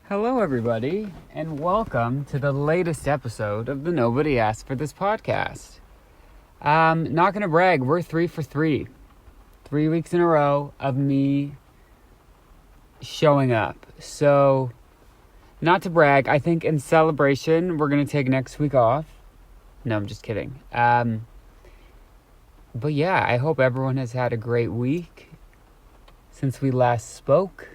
Hello, everybody, and welcome to the latest episode of the Nobody Asked for This podcast. Not gonna brag, we're 3 for 3. 3 weeks in a row of me showing up. So, not to brag, I think in celebration, we're gonna take next week off. No, I'm just kidding. But yeah, I hope everyone has had a great week since we last spoke.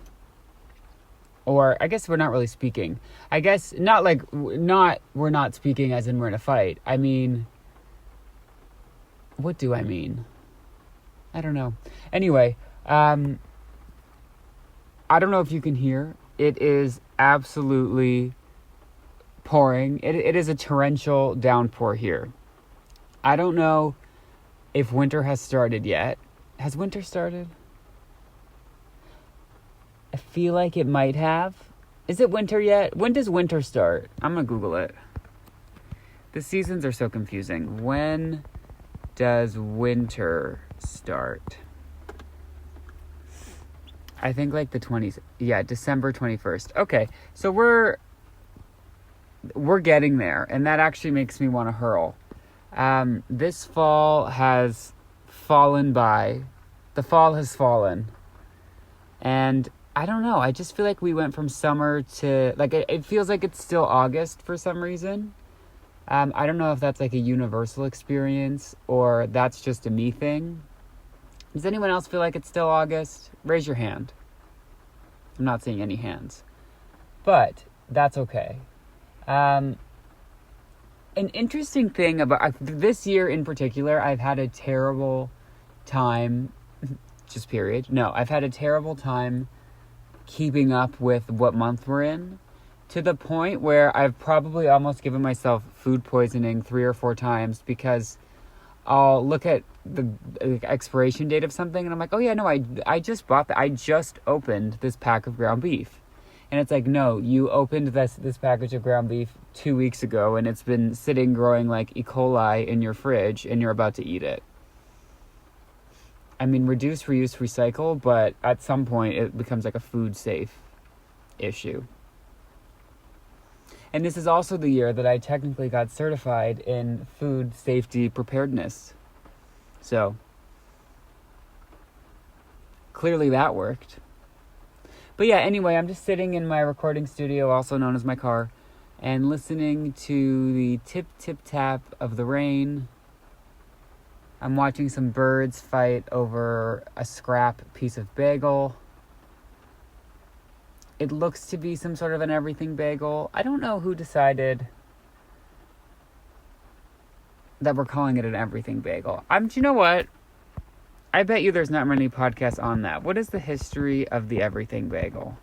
Or I guess we're not really speaking. I guess we're not speaking as in we're in a fight. I mean, what do I mean? I don't know. Anyway, I don't know if you can hear. It is absolutely pouring. It is a torrential downpour here. I don't know if winter has started yet. Has winter started? I feel like it might have. Is it winter yet? When does winter start? I'm going to Google it. The seasons are so confusing. When does winter start? I think like the 20s. Yeah, December 21st. Okay, so we're getting there, and that actually makes me want to hurl. This fall has fallen by. The fall has fallen. And I don't know. I just feel like we went from summer to, it feels like it's still August for some reason. I don't know if that's like a universal experience or that's just a me thing. Does anyone else feel like it's still August? Raise your hand. I'm not seeing any hands. But that's okay. An interesting thing about this year in particular, I've had a terrible time, just period. No, I've had a terrible time keeping up with what month we're in, to the point where I've probably almost given myself food poisoning 3 or 4 times because I'll look at the expiration date of something and I'm like, oh yeah, no, I just bought that. I just opened this pack of ground beef. And it's like, no, you opened this package of ground beef 2 weeks ago and it's been sitting growing like E. coli in your fridge and you're about to eat it. I mean, reduce, reuse, recycle, but at some point it becomes like a food safe issue. And this is also the year that I technically got certified in food safety preparedness. So, clearly that worked. But yeah, anyway, I'm just sitting in my recording studio, also known as my car, and listening to the tip-tip-tap of the rain. I'm watching some birds fight over a scrap piece of bagel. It looks to be some sort of an everything bagel. I don't know who decided that we're calling it an everything bagel. Do you know what? I bet you there's not many podcasts on that. What is the history of the everything bagel?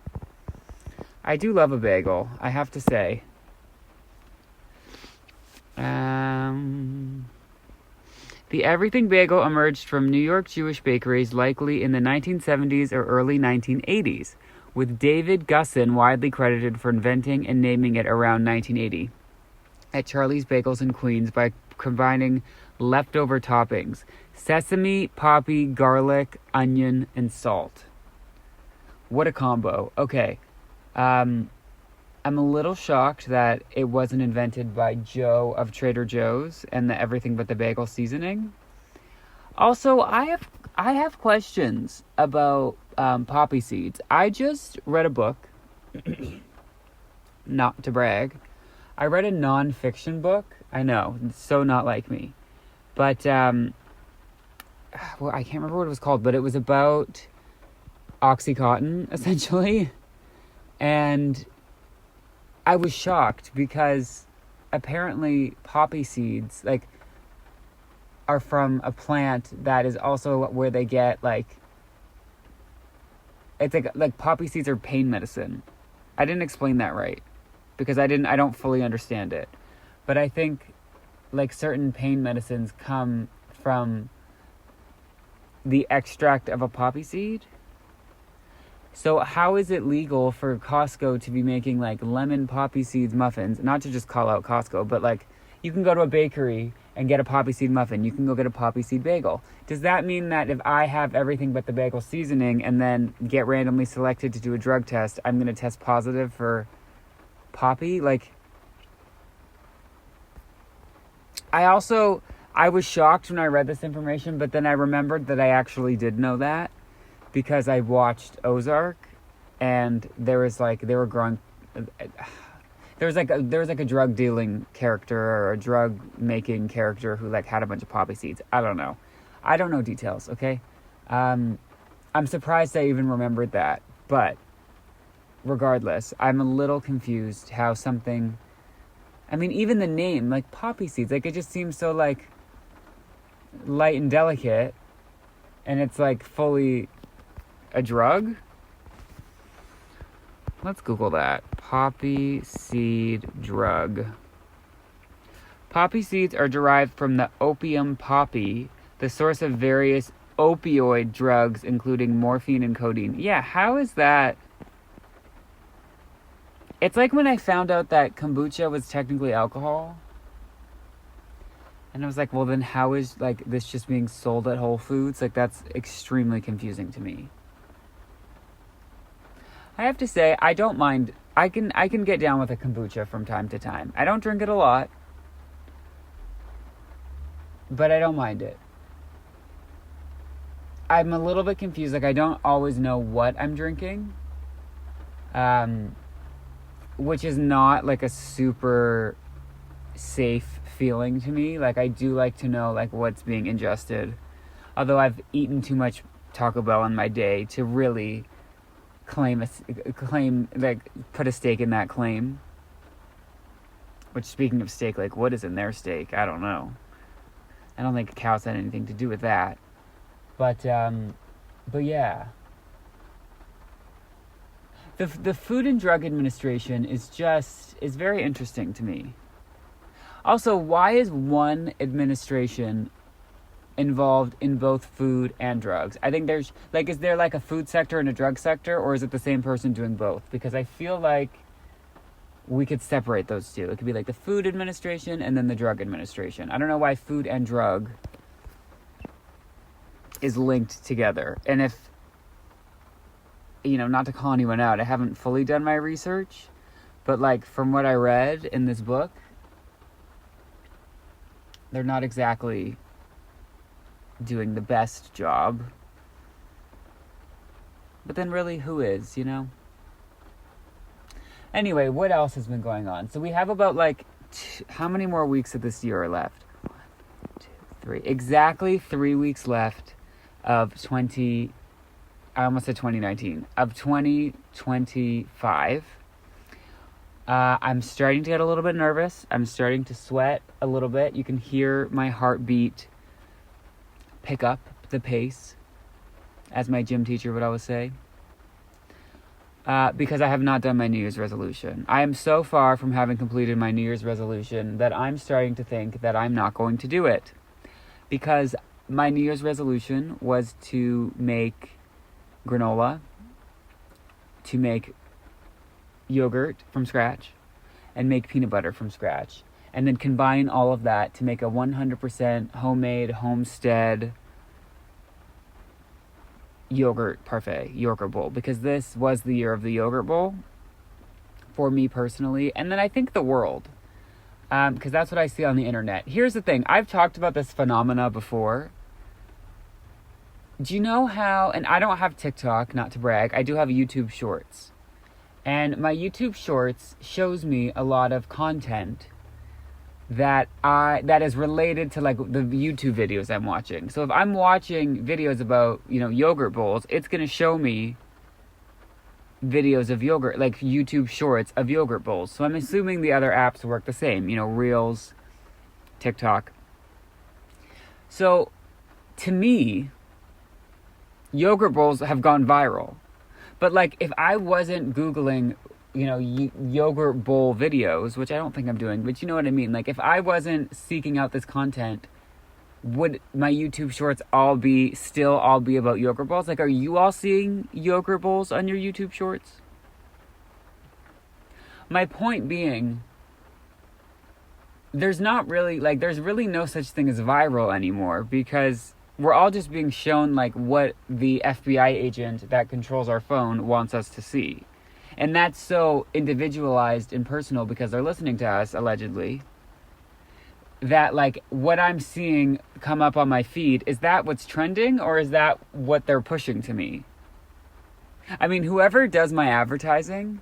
I do love a bagel, I have to say. The everything bagel emerged from New York Jewish bakeries likely in the 1970s or early 1980s, with David Gussin widely credited for inventing and naming it around 1980 at Charlie's Bagels in Queens by combining leftover toppings: sesame, poppy, garlic, onion, and salt. What a combo. Okay. I'm a little shocked that it wasn't invented by Joe of Trader Joe's and the everything but the bagel seasoning. Also, I have questions about poppy seeds. I just read a book, not to brag. I read a non-fiction book. I know, it's so not like me. But, I can't remember what it was called, but it was about Oxycontin, essentially. And I was shocked because apparently poppy seeds, are from a plant that is also where they get, it's like poppy seeds are pain medicine. I didn't explain that right because I don't fully understand it. But I think, certain pain medicines come from the extract of a poppy seed. So how is it legal for Costco to be making lemon poppy seeds muffins? Not to just call out Costco, but you can go to a bakery and get a poppy seed muffin. You can go get a poppy seed bagel. Does that mean that if I have everything but the bagel seasoning and then get randomly selected to do a drug test, I'm going to test positive for Poppy, like, I was shocked when I read this information, but then I remembered that I actually did know that because I watched Ozark, and there was like, they were growing, there was like a drug dealing character or a drug making character who like had a bunch of poppy seeds. I don't know details, okay? I'm surprised I even remembered that, but regardless, I'm a little confused how something, I mean, even the name, like poppy seeds, like it just seems so like light and delicate, and it's like fully a drug. Let's Google that. Poppy seed drug. Poppy seeds are derived from the opium poppy, the source of various opioid drugs, including morphine and codeine. Yeah, how is that? It's like when I found out that kombucha was technically alcohol. And I was like, well, then how is like this just being sold at Whole Foods? Like, that's extremely confusing to me. I have to say, I don't mind. I can get down with a kombucha from time to time. I don't drink it a lot, but I don't mind it. I'm a little bit confused. Like, I don't always know what I'm drinking. Which is not like a super safe feeling to me. Like, I do like to know like what's being ingested. Although I've eaten too much Taco Bell in my day to really claim like put a stake in that claim. Which, speaking of steak, like what is in their steak? I don't know. I don't think cows had anything to do with that. But yeah. The Food and Drug Administration is very interesting to me. Also, why is one administration involved in both food and drugs? I think there's, like, is there like a food sector and a drug sector, or is it the same person doing both? Because I feel like we could separate those two. It could be like the Food Administration and then the Drug Administration. I don't know why food and drug is linked together. And if, you know, not to call anyone out, I haven't fully done my research, but like from what I read in this book, they're not exactly doing the best job. But then really, who is, you know? Anyway, what else has been going on? So we have about like, how many more weeks of this year are left? 1, 2, 3. Exactly 3 weeks left of I almost said 2019. Of 2025. I'm starting to get a little bit nervous. I'm starting to sweat a little bit. You can hear my heartbeat pick up the pace, as my gym teacher would always say. Because I have not done my New Year's resolution. I am so far from having completed my New Year's resolution that I'm starting to think that I'm not going to do it. Because my New Year's resolution was to make granola, to make yogurt from scratch, and make peanut butter from scratch. And then combine all of that to make a 100% homemade, homestead yogurt parfait, yogurt bowl. Because this was the year of the yogurt bowl for me personally, and then I think the world. Because that's what I see on the internet. Here's the thing. I've talked about this phenomena before. Do you know how, and I don't have TikTok, not to brag, I do have YouTube Shorts. And my YouTube Shorts shows me a lot of content that is related to like the YouTube videos I'm watching. So if I'm watching videos about, you know, yogurt bowls, it's going to show me videos of yogurt, like YouTube Shorts of yogurt bowls. So I'm assuming the other apps work the same, you know, Reels, TikTok. So to me, yogurt bowls have gone viral. But like, if I wasn't Googling, you know, yogurt bowl videos, which I don't think I'm doing, but you know what I mean? Like, if I wasn't seeking out this content, would my YouTube Shorts all be about yogurt bowls? Like, are you all seeing yogurt bowls on your YouTube Shorts? My point being, there's really no such thing as viral anymore, because we're all just being shown like what the FBI agent that controls our phone wants us to see. And that's so individualized and personal because they're listening to us, allegedly, that, like, what I'm seeing come up on my feed, is that what's trending, or is that what they're pushing to me? I mean, whoever does my advertising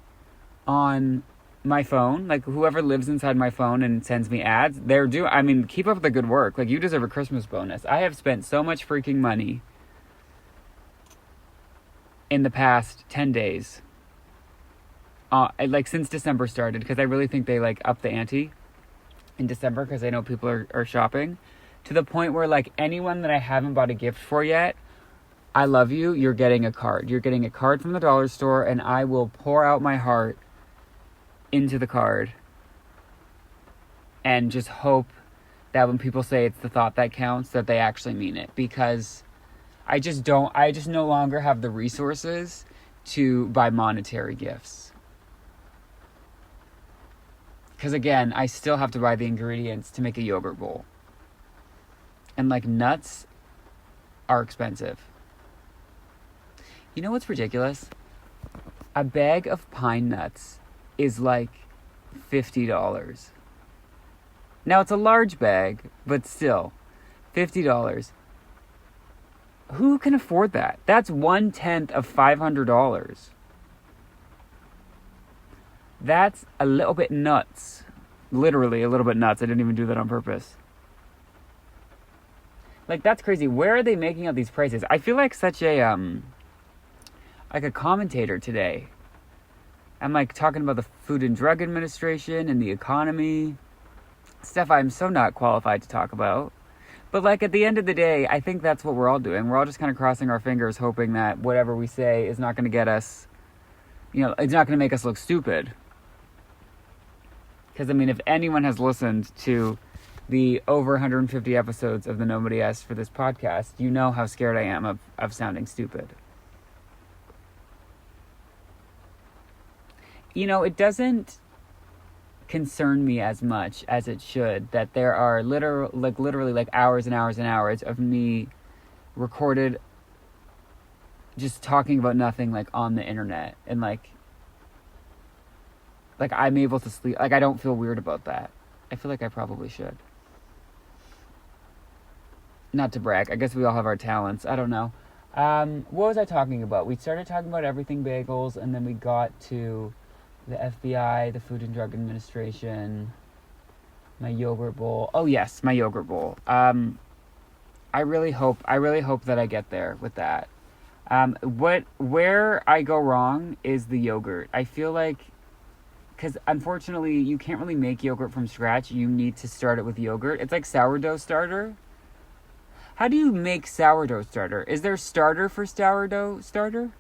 on my phone, like, whoever lives inside my phone and sends me ads, keep up the good work. Like, you deserve a Christmas bonus. I have spent so much freaking money in the past 10 days. Since December started, because I really think they, like, upped the ante in December, because I know people are shopping, to the point where, like, anyone that I haven't bought a gift for yet, I love you, you're getting a card. You're getting a card from the dollar store, and I will pour out my heart into the card and just hope that when people say it's the thought that counts, that they actually mean it, because I just no longer have the resources to buy monetary gifts. Because again, I still have to buy the ingredients to make a yogurt bowl. And, like, nuts are expensive. You know what's ridiculous? A bag of pine nuts is like $50. Now, it's a large bag, but still, $50. Who can afford that? That's 1/10 of $500. That's a little bit nuts. Literally a little bit nuts. I didn't even do that on purpose. Like, that's crazy. Where are they making up these prices? I feel like such a commentator today. I'm, like, talking about the Food and Drug Administration and the economy. Stuff I'm so not qualified to talk about. But, like, at the end of the day, I think that's what we're all doing. We're all just kind of crossing our fingers, hoping that whatever we say is not going to get us, it's not going to make us look stupid. Because, I mean, if anyone has listened to the over 150 episodes of the Nobody Asked for this podcast, you know how scared I am of sounding stupid. It doesn't concern me as much as it should that there are literally hours and hours and hours of me recorded just talking about nothing, like, on the internet, and like I'm able to sleep. Like, I don't feel weird about that. I feel like I probably should. Not to brag. I guess we all have our talents. I don't know. What was I talking about? We started talking about everything bagels, and then we got to the FBI, the Food and Drug Administration, my yogurt bowl. Oh yes, my yogurt bowl. I really hope that I get there with that. Where I go wrong is the yogurt. I feel like, because unfortunately you can't really make yogurt from scratch. You need to start it with yogurt. It's like sourdough starter. How do you make sourdough starter? Is there starter for sourdough starter?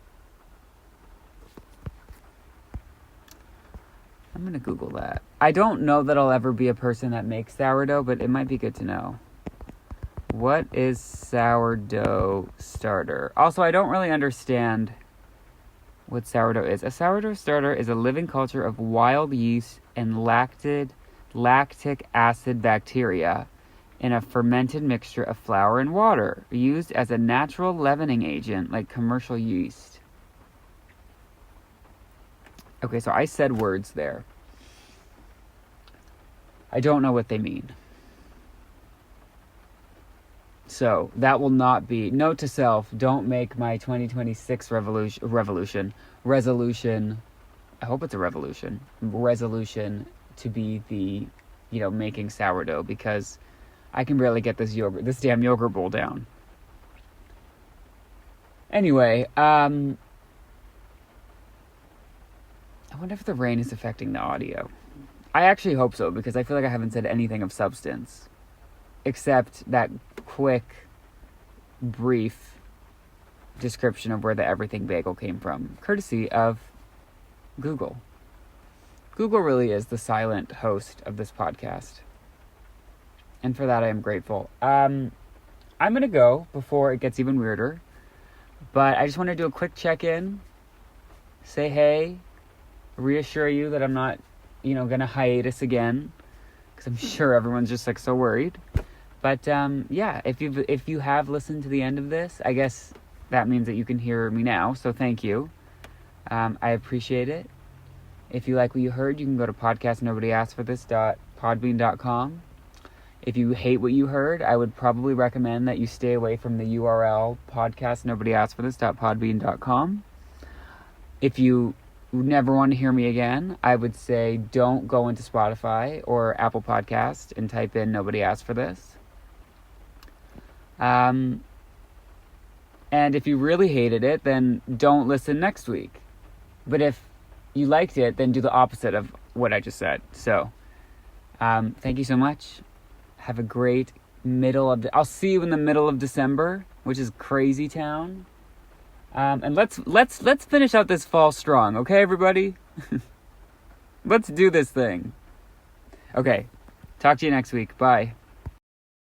I'm going to Google that. I don't know that I'll ever be a person that makes sourdough, but it might be good to know. What is sourdough starter? Also, I don't really understand what sourdough is. A sourdough starter is a living culture of wild yeast and lactic acid bacteria in a fermented mixture of flour and water, used as a natural leavening agent like commercial yeast. Okay, so I said words there. I don't know what they mean. So, that will not be... Note to self, don't make my 2026 resolution. I hope it's a revolution. Resolution to be the, making sourdough, because I can barely get this damn yogurt bowl down. Anyway, I wonder if the rain is affecting the audio. I actually hope so, because I feel like I haven't said anything of substance, except that quick, brief description of where the Everything Bagel came from, courtesy of Google. Google really is the silent host of this podcast, and for that I am grateful. I'm going to go before it gets even weirder, but I just want to do a quick check-in, say hey, reassure you that I'm not, going to hiatus again, because I'm sure everyone's just, so worried. But, yeah, if you have listened to the end of this, I guess that means that you can hear me now, so thank you. I appreciate it. If you like what you heard, you can go to podcastnobodyaskforthis.podbean.com. If you hate what you heard, I would probably recommend that you stay away from the URL podcastnobodyaskforthis.podbean.com. If you never want to hear me again, I would say don't go into Spotify or Apple Podcast and type in Nobody Asked for This. And if you really hated it, then don't listen next week. But if you liked it, then do the opposite of what I just said. So, thank you so much. Have a great I'll see you in the middle of December, which is crazy town. And let's finish out this fall strong, okay, everybody? Let's do this thing. Okay, talk to you next week. Bye.